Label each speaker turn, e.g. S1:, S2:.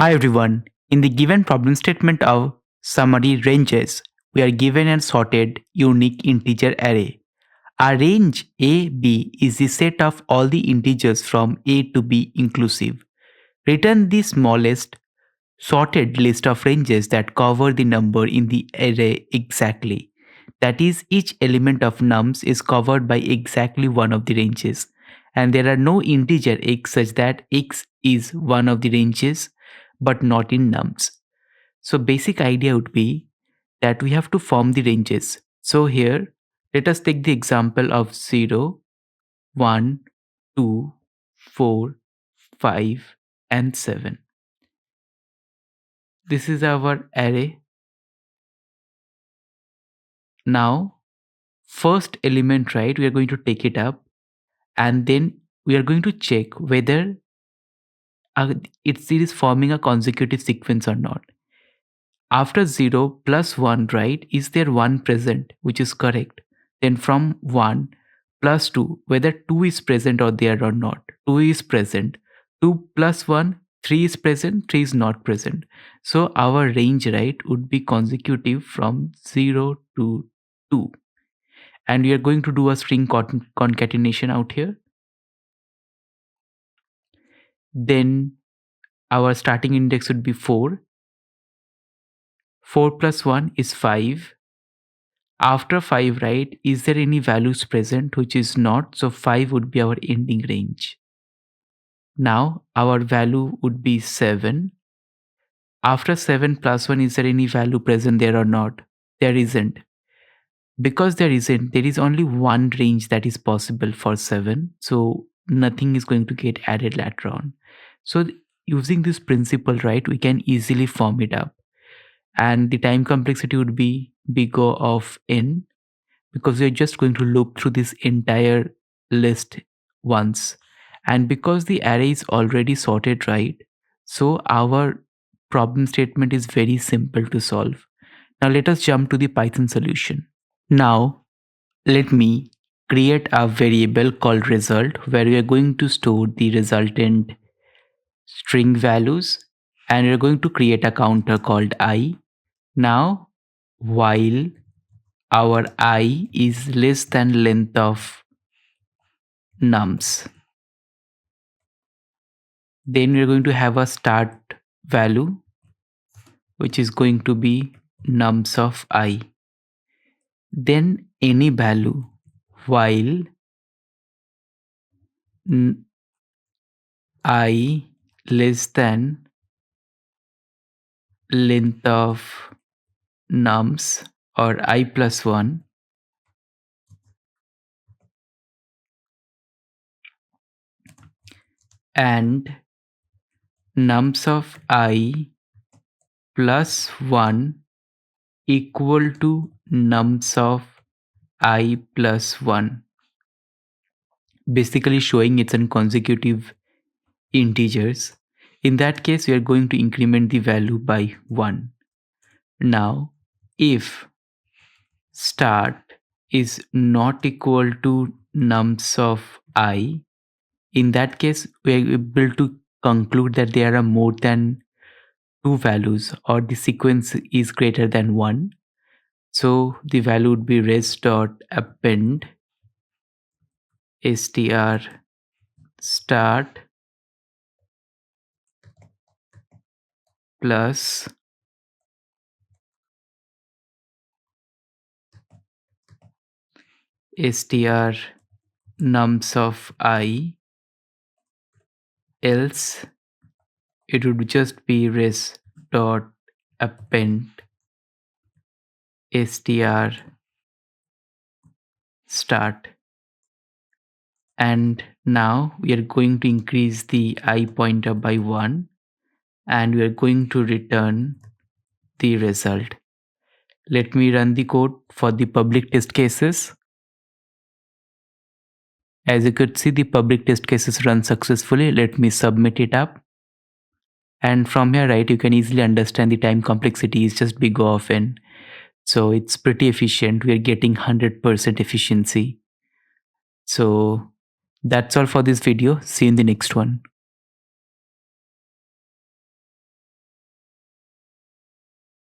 S1: Hi everyone. In the given problem statement of summary ranges, we are given a sorted unique integer array. Our range A, B is the set of all the integers from A to B inclusive. Return the smallest sorted list of ranges that cover the number in the array exactly. That is, each element of nums is covered by exactly one of the ranges, and there are no integer x such that x is one of the ranges but not in nums. So basic idea would be that we have to form the ranges. So here, let us take the example of 0, 1, 2, 4, 5, and 7. This is our array. Now, first element, right, we are going to take it up, and then we are going to check whether it is forming a consecutive sequence or not. After 0 plus 1, right, is there 1 present, which is correct. Then from 1 plus 2, whether 2 is present or there or not. 2 is present. 2 plus 1, 3 is present, 3 is not present. So our range, right, would be consecutive from 0 to 2. And we are going to do a string concatenation out here. Then our starting index would be 4. 4 plus 1 is 5. After 5, right, is there any values present, which is not? So 5 would be our ending range. Now our value would be 7. After 7 plus 1, is there any value present there or not? There isn't. Because there isn't, there is only one range that is possible for 7. So nothing is going to get added later on. So using this principle, right, we can easily form it up. And the time complexity would be big O of n, because we're just going to loop through this entire list once. And because the array is already sorted, right, so our problem statement is very simple to solve. Now let us jump to the Python solution. Now let me create a variable called result, where we are going to store the resultant string values, and we're going to create a counter called I. Now while our I is less than length of nums, then we're going to have a start value, which is going to be nums of I. Then any value while I less than length of nums, or I plus 1, and nums of I plus 1 equal to nums of I plus 1, basically showing it's in consecutive integers. In that case, we are going to increment the value by 1. Now if start is not equal to nums of I, in that case we are able to conclude that there are more than 2 values, or the sequence is greater than 1. So the value would be res.append str start plus str nums of I, else it would just be res.append str start. And now we are going to increase the I pointer by 1, and we are going to return the result. Let me run the code for the public test cases. As you could see, the public test cases run successfully. Let me submit it up. And from here, right, you can easily understand the time complexity is just big O of n. So it's pretty efficient. We are getting 100% efficiency. So that's all for this video. See you in the next one.